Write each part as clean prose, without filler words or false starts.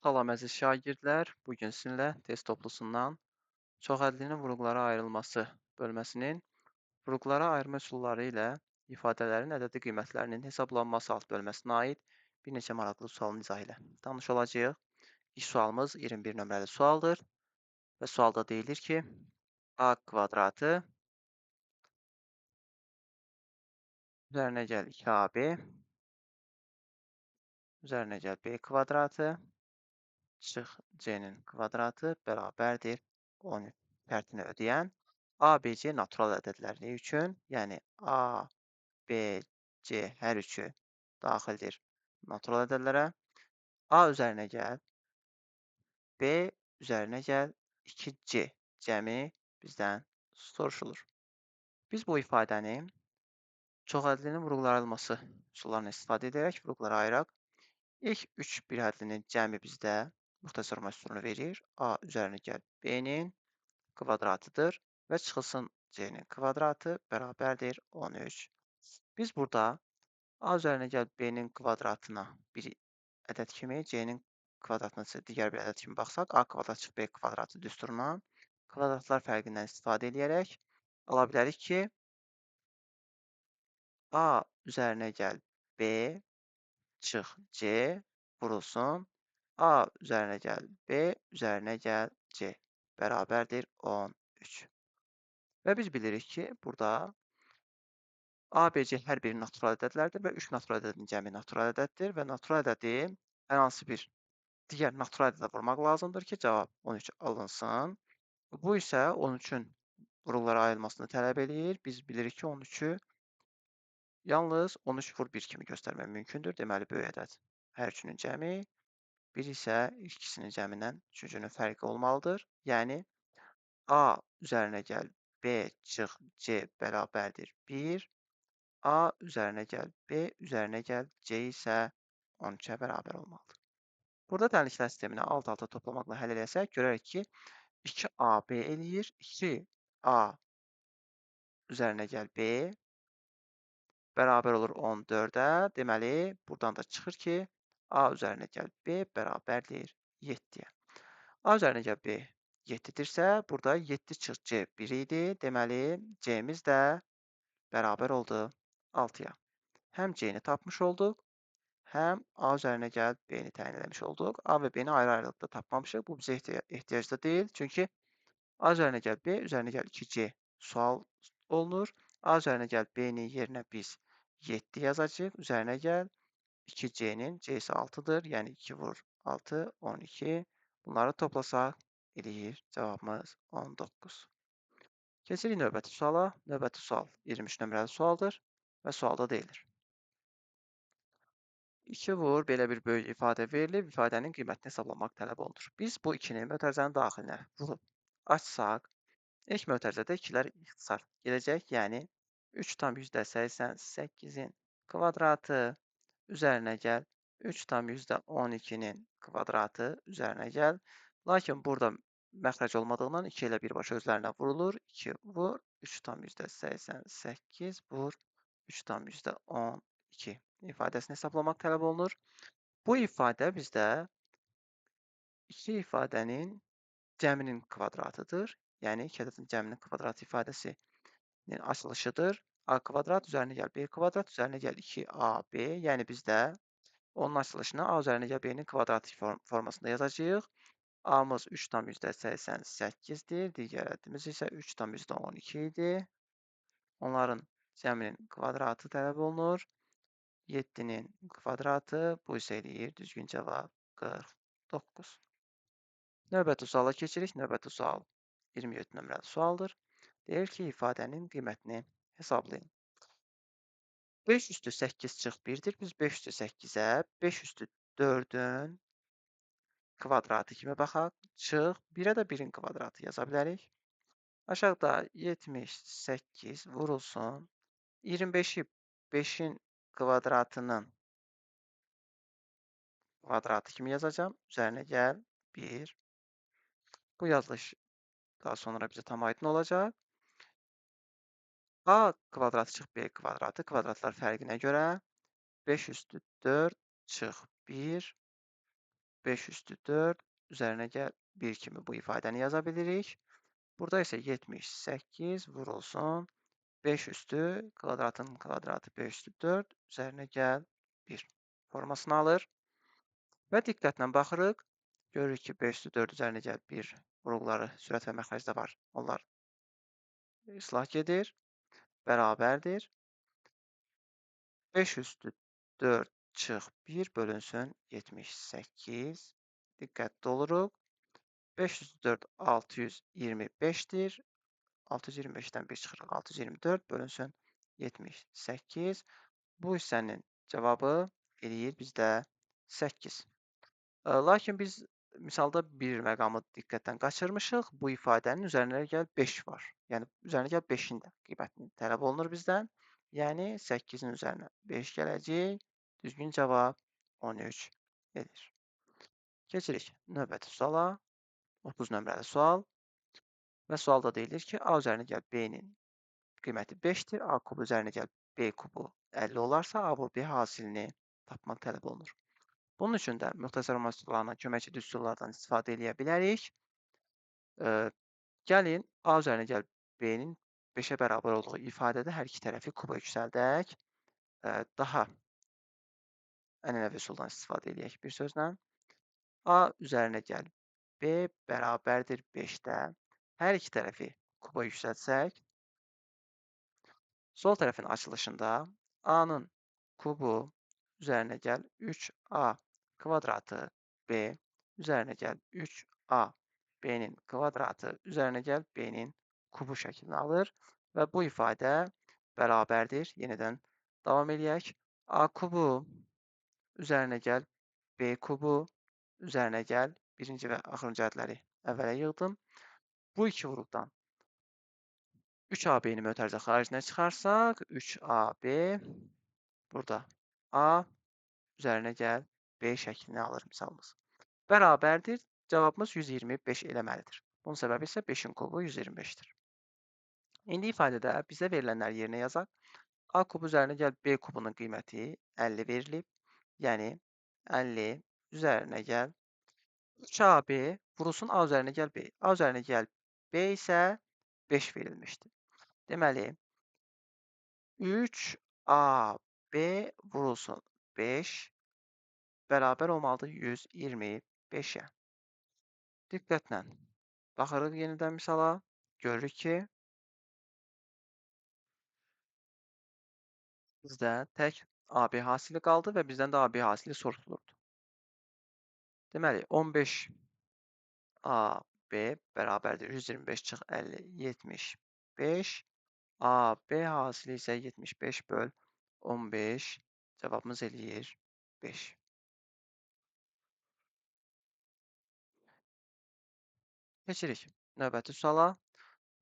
Salam əziz şagirdlər, bu gün sizinlə test toplusundan çoxhədlinin vurğulara ayrılması bölməsinin vurğulara ayırma üsulları ilə ifadələrin ədədi qiymətlərinin hesablanması alt bölməsinə aid bir neçə maraqlı sualın izahı ilə tanış olacağıq. İlk sualımız 21 nömrəli sualdır və sualda deyilir ki, a kvadratı üzərinə gəl 2ab üzərinə gəl b kvadratı çıx c-nin kvadratı bərabərdir 13 şərtini ödəyən ABC natural ədədləri üçün, yəni A, B, C hər üçü daxildir natural ədədlərə. A üzərinə gəl, B üzərinə gəl, 2C cəmi bizdən soruşulur. Biz bu ifadəni çoxhədlinin vurğulanması üsullarından istifadə edərək vurğulara ayıraq. İlk 3 birhədlinin cəmi bizdə muxtəsarlama üsulunu verir. A üzərinə gəl B-nin kvadratıdır və çıxılsın C-nin kvadratı bərabərdir 13. Biz burada A üzərinə gəl B-nin kvadratına bir ədəd kimi, C-nin kvadratına isə digər bir ədəd kimi baxsaq, A kvadrat çıx B kvadratı düsturundan kvadratlar fərqindən istifadə edərək ala bilərik ki, A üzərinə gəl B çıx C vurulsun. A üzərinə gəl B üzərinə gəl C bərabərdir 13. Və biz bilirik ki, burada ABC hər biri natural ədədlərdir və 3 natural ədədin cəmi natural ədəddir və natural ədədi hər hansı bir digər natural ədədə vurmaq lazımdır ki, cavab 13 alınsın. Bu isə 13-ün vurğulara ayrılmasını tələb eləyir. Biz bilirik ki, 13-ü yalnız 13 vur 1 kimi göstərmək mümkündür. Deməli, böyük ədəd hər üçünün cəmi, bir isə ikisinin cəmindən üçüncünün fərqi olmalıdır. Yəni, A üzərinə gəl B çıx C bərabərdir 1. A üzərinə gəl B üzərinə gəl C isə 13-ə bərabər olmalıdır. Burada dərinliklər sistemini alt-alta toplamaqla həll eləsək, görərək ki, 2AB eləyir. 2A üzərinə gəl B bərabər olur 14-ə. Deməli, buradan da çıxır ki, A üzərinə gəl B bərabərdir 7-yə. A üzərinə gəl B 7-dirsə, burada 7 çıx C 1 idi. Deməli, C-miz də bərabər oldu 6-ya. Həm C-ni tapmış olduq, həm A üzərinə gəl B-ni təyin eləmiş olduq. A və B-ni ayrı-ayrılıqda tapmamışıq. Bu bizə ehtiyacda deyil. Çünki A üzərinə gəl B üzərinə gəl 2C sual olunur. A üzərinə gəl B-nin yerinə biz 7 yazacağıq. Üzərinə gəl 2C-nin C isə 6-dır. Yəni 2 vur 6, 12. Bunları toplasaq eləyir. Cavabımız 19. Keçirik növbəti suala. Növbəti sual 23 nömrəli sualdır və sualda deyilir. 2 vur belə bir böyük ifadə verilib, ifadənin qiymətini hesablamaq tələb olunur. Biz bu 2-ni mötərizənin daxilinə vurub açsaq, ilk mötərizədə 2-lər ixtisar gedəcək, yəni 3,88-in kvadratı üzərinə gəl, 3,12-nin kvadratı üzərinə gəl. Lakin burada məxrəc olmadığından 2 ilə birbaşa özlərinə vurulur. 2 vur, 3,88 vur, 3,12 ifadəsini hesablamaq tələb olunur. Bu ifadə bizdə iki ifadənin cəminin kvadratıdır. Yəni, iki ədədin cəminin kvadratı ifadəsinin açılışıdır. A kvadrat üzərinə gəl B kvadrat üzərinə gəl 2AB. Yəni, bizdə onun açılışını A üzərinə gəl B-nin kvadratı formasında yazacağıq. A-mız 3,88-dir. Digər ədədimiz isə 3,12 idi. Onların cəminin kvadratı tələb olunur. 7-nin kvadratı, bu isə eləyir düzgün cavab 49. Növbəti suala keçirik. Növbəti sual 27 nömrəli sualdır. Deyir ki, ifadənin qiymətini hesablayın. 5 üstü 8 çıx 1-dir. Biz 5 üstü 8-ə 5 üstü 4-ün kvadratı kimi baxaq. Çıx 1-ə də 1-in kvadratı yaza bilərik. Aşağıda 78 vurulsun. 25-i 5-in kvadratının kvadratı kimi yazacağım. Üzərinə gəl 1. Bu yazılış daha sonra bizə tam aydın olacaq. A kvadratı çıx B kvadratı kvadratlar fərqinə görə 5 üstü 4 çıx 1 5 üstü 4 üzərinə gəl 1 kimi bu ifadəni yaza bilirik. Burada isə 78 vurulsun 5 üstü kvadratın kvadratı 5 üstü 4 üzərinə gəl 1 formasını alır. Və diqqətlə baxırıq. Görürük ki, 5 üstü 4 üzərinə gəl 1 vurğuları sürət və məxrəcdə var. Onlar islah gedir. Bərabərdir. 5 üstü 4 çıx 1 bölünsün 78. Diqqətli oluruq. 5 üstü 4 625'dir. 625'dən 1 çıxırıq. 624 bölünsün 78. Bu hissənin cavabı eləyir bizdə 8. Lakin biz misalda bir məqamı diqqətdən qaçırmışıq. Bu ifadənin üzərinə gəl 5 var. Yəni üzərinə gəl 5-in də qiymətini tələb olunur bizdən. Yəni 8-in üzərinə 5 gələcək. Düzgün cavab 13 edir. Keçirik növbəti suala. 30 nömrəli sual. Və sualda deyilir ki, A üzərinə gəl B-nin qiyməti 5-dir. A kubu üzərinə gəl B kubu 50 olarsa, A vur B hasilini tapmaq tələb olunur. Bunun üçün də müxtəsər üsullarına köməkçi düsturlardan istifadə edə bilərik. Gəlin A üzərinə gəl B-nin 5-ə bərabər olduğu ifadədə hər iki tərəfi kuba yüksəldək. Daha ənənəvi üsuldan istifadə edək bir sözlə. A üzərinə gəl B bərabərdir 5-də. Hər iki tərəfi kuba yüksəltsək, sol tərəfin açılışında A-nın kubu üzərinə gəl 3A kvadratı B üzərinə gəl 3A B-nin kvadratı üzərinə gəl B-nin kubu şəklini alır və bu ifadə bərabərdir. Yenidən davam edək. A kubu üzərinə gəl B kubu üzərinə gəl birinci və axırıncı ədləri əvvələ yığdım. Bu iki vuruqdan 3AB-ni mötərizə xaricinə çıxarsaq, 3AB burada A üzərinə gəl B şəklini alır misalımız. Bərabərdir. Cavabımız 125 eləməlidir. Bunun səbəbi isə 5-in kubu 125-dir. İndi ifadədə bizə verilənləri yerinə yazaq. A kubu üzərinə gəl B kubunun qiyməti 50 verilib. Yəni 50 üzərinə gəl 3AB vurulsun A üzərinə gəl B. A üzərinə gəl B isə 5 verilmişdir. Deməli 3AB vurulsun 5 bərabər olmalıdır 125-ə. Diqqətlə baxırıq yenidən misala. Görürük ki, bizdə tək AB hasili qaldı və bizdən də AB hasili soruşulurdu. Deməli 15AB bərabərdir 125 çıx 50 75. AB hasili isə 75 böl 15. Cavabımız eləyir 5. Keçirik növbəti suala.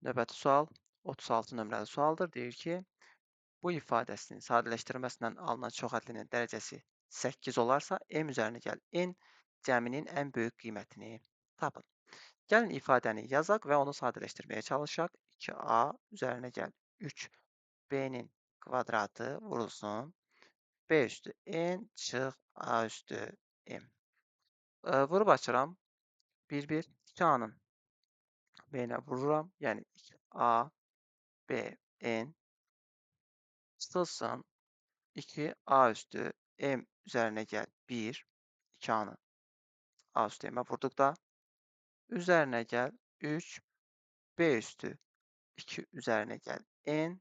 Növbəti sual 36 nömrəli sualdır. Deyir ki, bu ifadəsinin sadələşdirməsindən alınan çoxhədlinin dərəcəsi 8 olarsa, M üzərinə gəl N cəminin ən böyük qiymətini tapın. Gəlin ifadəni yazaq və onu sadələşdirməyə çalışaq. 2A üzərinə gəl 3B-nin kvadratı vurulsun. B üstü N çıx A üstü M. Vurub açıram. 1-1. 2A-nın B-nə vururam. Yəni 2A, B, N çıxılsın. 2A üstü M üzərinə gəl 1. 2A-nı A üstü M-ə vurduqda üzərinə gəl 3. B üstü 2 üzərinə gəl N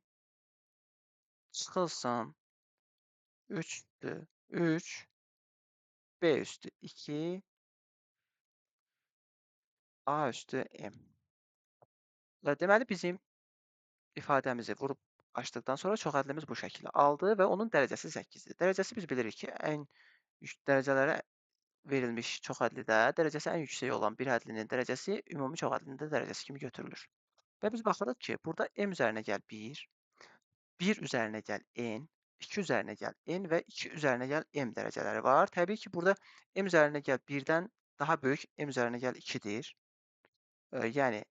çıxılsın. 3 üstü 3. B üstü 2. A üstü M. Deməli, bizim ifadəmizi vurub açdıqdan sonra çoxhədlimiz bu şəkildə aldı və onun dərəcəsi 8-dir. Dərəcəsi biz bilirik ki, ən dərəcələrə verilmiş çoxhədlidə dərəcəsi ən yüksək olan bir hədlinin dərəcəsi ümumi çoxhədlinin də dərəcəsi kimi götürülür. Və biz baxırıq ki, burada M üzərinə gəl 1, 1 üzərinə gəl N, 2 üzərinə gəl N və 2 üzərinə gəl M dərəcələri var. Təbii ki, burada M üzərinə gəl 1-dən daha böyük M üzərinə gəl 2-dir. Yəni,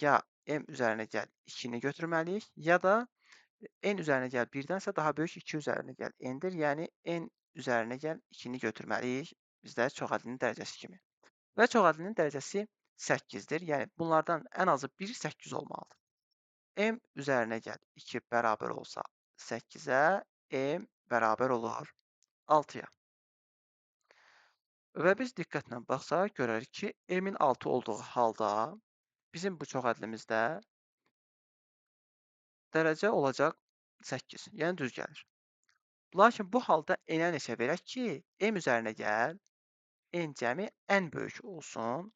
ya M üzərinə gəl 2-ni götürməliyik, ya da N üzərinə gəl 1-dənsə daha böyük 2 üzərinə gəl N-dir. Yəni, N üzərinə gəl 2-ni götürməliyik. bizdə çoxədlinin dərəcəsi kimi. Və çoxədlinin dərəcəsi 8-dir. Yəni bunlardan ən azı biri 8 olmalıdır. M üzərinə gəl 2 bərabər olsa 8-ə, M bərabər olur 6-ya. Və biz diqqətlə baxsaq görərik ki, M-in 6 olduğu halda bizim bu çoxədlimizdə dərəcə olacaq 8. Yəni düz gəlir. Lakin bu halda n-ə neçə verək ki, M üzərinə gəl, n cəmi ən böyük olsun.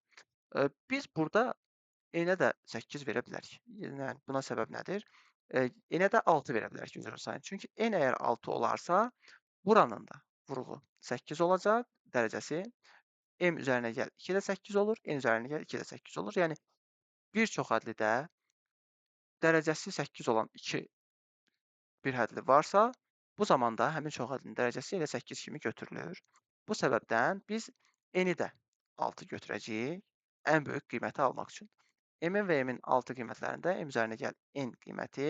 Biz burada n-ə də 8 verə bilərik. Yəni buna səbəb nədir? N-ə də 6 verə bilərik üzrə sayın. Çünki n əgər 6 olarsa, buranın da vuruğu 8 olacaq dərəcəsi. M üzərinə gəl 2 də 8 olur, n üzərinə gəl 2 də 8 olur. Yəni bir çoxhədlidə dərəcəsi 8 olan 2 bir hədli varsa, bu zamanda həmin çoxhədlinin dərəcəsi elə 8 kimi götürülür. Bu səbəbdən biz n-i də 6 götürəcəyik ən böyük qiyməti almaq üçün. M-in və M-in 6 qiymətlərində M üzərinə gəl n qiyməti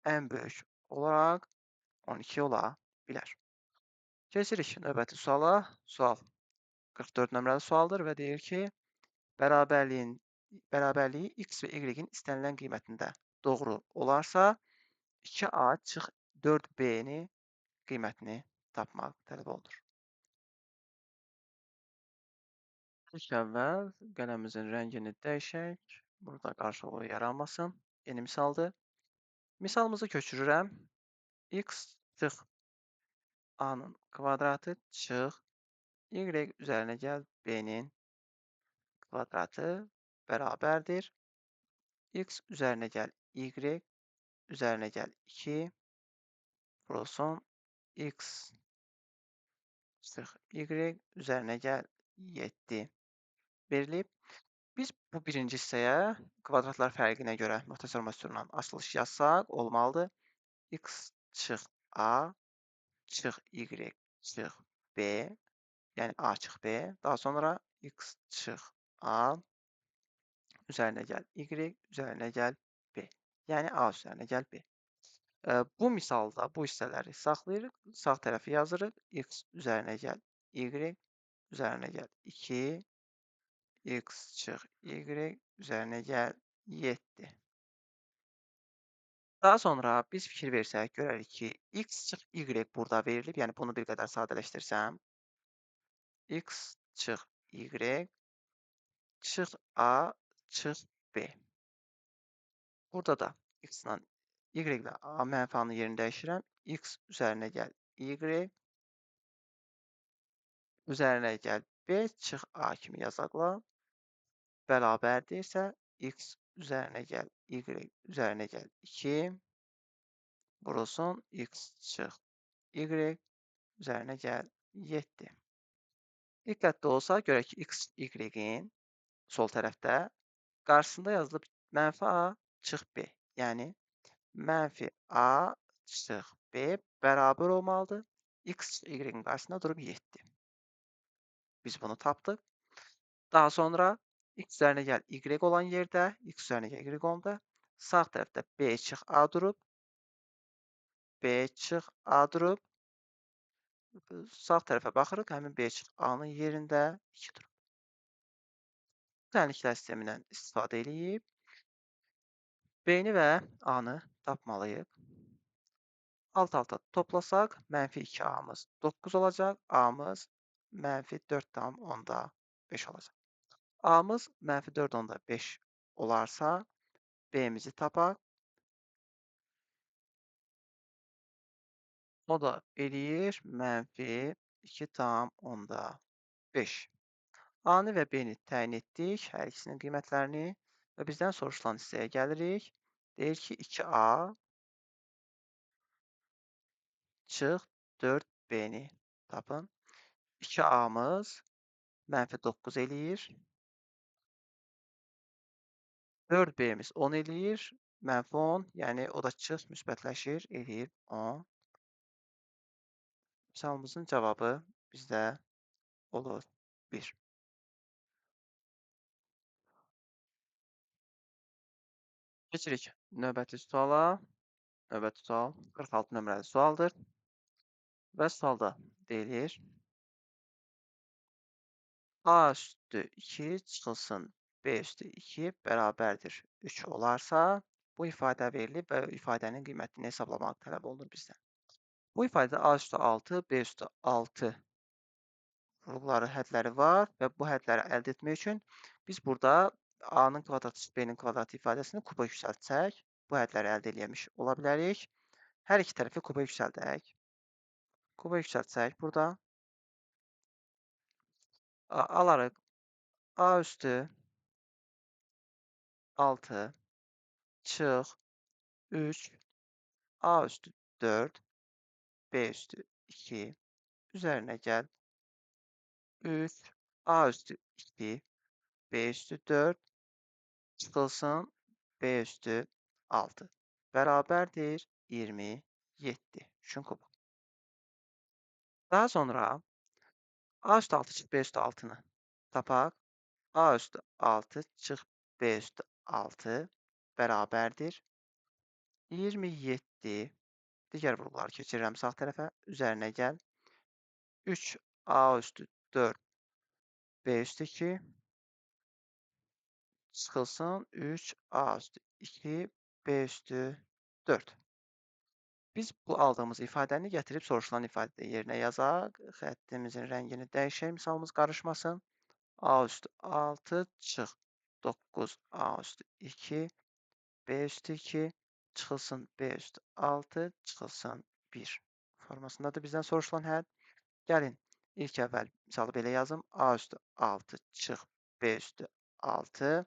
ən böyük olaraq 12 ola bilər. Keçirik növbəti suala. Sual 44 nömrəli sualdır və deyir ki, bərabərliyi x və y-in istənilən qiymətində doğru olarsa, 2a çıx 4b-ni qiymətini tapmaq tələb olunur. İlk əvvəl qələmimizin rəngini dəyişək. Burada qarşılığı yaranmasın. Yeni misaldır. Misalımızı köçürürəm. X çıx a-nın kvadratı çıx y üzərinə gəl b-nin kvadratı bərabərdir. X üzərinə gəl y üzərinə gəl 2 vurulsun x çıx y üzərinə gəl 7 verilib. Biz bu birinci hissəyə kvadratlar fərqinə görə transformasyonla açılış yazsaq olmalıdır. X çıx a çıx y çıx b, yəni a çıx b. Daha sonra x çıx a üzərinə gəl y üzərinə gəl b. Yəni a üzərinə gəl b. Bu misalda bu hissələri saxlayırıq. Sağ tərəfi yazırıq. X üzərinə gəl y üzərinə gəl 2 x çıx y üzərinə gəl 7. Daha sonra biz fikir versək görərik ki, x çıx y burada verilib. Yəni bunu bir qədər sadələşdirsəm, x çıx y çıx a çıx b. Burada da x-la y ilə a mənfi a-nın yerini dəyişirəm. X üzərinə gəl y üzərinə gəl b çıx a kimi yazaqla. Bərabərdirsə x üzərinə gəl y üzərinə gəl 2 vurulsun x çıx y üzərinə gəl 7. Diqqətli olsaq görək ki, x y-in sol tərəfdə qarşısında yazılıb mənfi a çıx b. Yəni mənfi a çıx b bərabər olmalıdır. X y-in qarşısında durub 7. Biz bunu tapdıq. Daha sonra x üzərinə gəl y olan yerdə, x üzərinə gəl y olanda sağ tərəfdə b çıx a durub, b çıx a durub. Sağ tərəfə baxırıq, həmin b çıx a-nın yerində 2 durub. Düzənliklər sistemindən istifadə edib b-ni və a-nı tapmalıyıq. Alt-alta toplasaq, mənfi 2a-mız 9 olacaq, a-mız mənfi 4,5 olacaq. A-mız mənfi 4,5 olarsa, b-mizi tapaq. O da eləyir mənfi 2,5. A-nı və b-ni təyin etdik, hər ikisinin qiymətlərini və bizdən soruşulan hissəyə gəlirik. Deyir ki, 2a çıx 4b-ni tapın. 2a-mız mənfi 9 eləyir. 4b-miz 10 eləyir. Mənfi 10, yəni o da çıx müsbətləşir, eləyir 10. Misalımızın cavabı bizdə olur 1. Keçirik növbəti suala. Növbəti sual 46 nömrəli sualdır. Və sualda deyilir, A üstü 2 çıxılsın B üstü 2 bərabərdir 3 olarsa, bu ifadə verilib və ifadənin qiymətini hesablamaq tələb olunur bizdən. Bu ifadədə A üstü 6, B üstü 6 vurğuları, hədləri var və bu hədləri əldə etmək üçün biz burada A-nın kvadratı, B-nin kvadratı ifadəsini kuba yüksəltsək, bu hədləri əldə eləmiş ola bilərik. Hər iki tərəfi kuba yüksəldək. Kuba yüksəltsək burada alarıq A üstü 6 çıx 3 A üstü 4 B üstü 2 üzərinə gəl 3 A üstü 2 B üstü 4 çıxılsın B üstü 6 bərabərdir 27. Şun kubu. Daha sonra A üstü 6 çıx B üstü 6-nı tapaq. A üstü 6 çıx B üstü 6 bərabərdir 27. Digər vurğuları keçirirəm sağ tərəfə. Üzərinə gəl. 3 A üstü 4 B üstü 2 çıxılsın 3 A üstü 2 B üstü 4. Biz bu aldığımız ifadəni gətirib soruşulan ifadədə yerinə yazaq. Xəttimizin rəngini dəyişək, misalımız qarışmasın. A üstü 6 çıx 9 A üstü 2 B üstü 2 çıxılsın B üstü 6 çıxılsın 1 formasındadır bizdən soruşulan həll. Gəlin ilk əvvəl misalı belə yazım. A üstü 6 çıx B üstü 6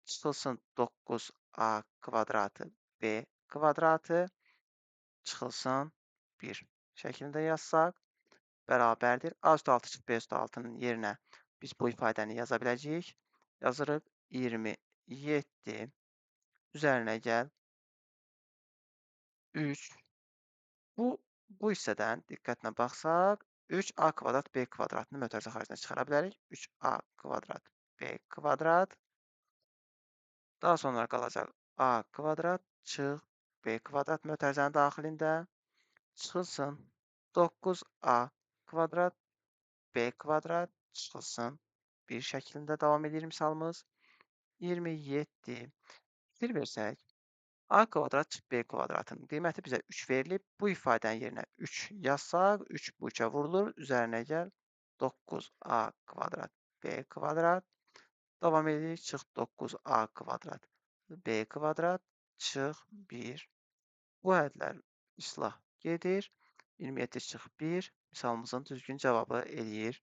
çıxılsın 9A kvadratı B kvadratı çıxılsın 1 şəklində yazsaq bərabərdir. A üstü 6 çıx B üstü 6-nın yerinə biz bu ifadəni yaza biləcəyik. Yazırıq 27 üzərinə gəl 3 bu hissədən diqqətlə baxsaq 3A kvadrat B kvadratını mötərizə xaricinə çıxara bilərik. 3A kvadrat B kvadrat daha sonra qalacaq A kvadrat çıx B kvadrat mötərizənin daxilində çıxılsın 9A kvadrat B kvadrat çıxılsın 1 şəklində davam edir misalımız. 27 bir versək A kvadrat çıx B kvadratının qiyməti bizə 3 verilib. Bu ifadənin yerinə 3 yazsaq 3 bu 3-ə vurulur. Üzərinə gəl 9A kvadrat B kvadrat davam edirik. Çıx 9A kvadrat B kvadrat çıx 1. Bu hədlər islah gedir. 27 çıx 1 misalımızın düzgün cavabı eləyir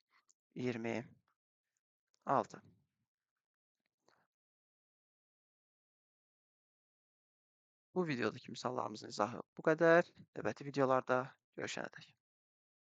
26. Bu videodakı misallarımızın izahı bu qədər. Növbəti videolarda görüşənədək.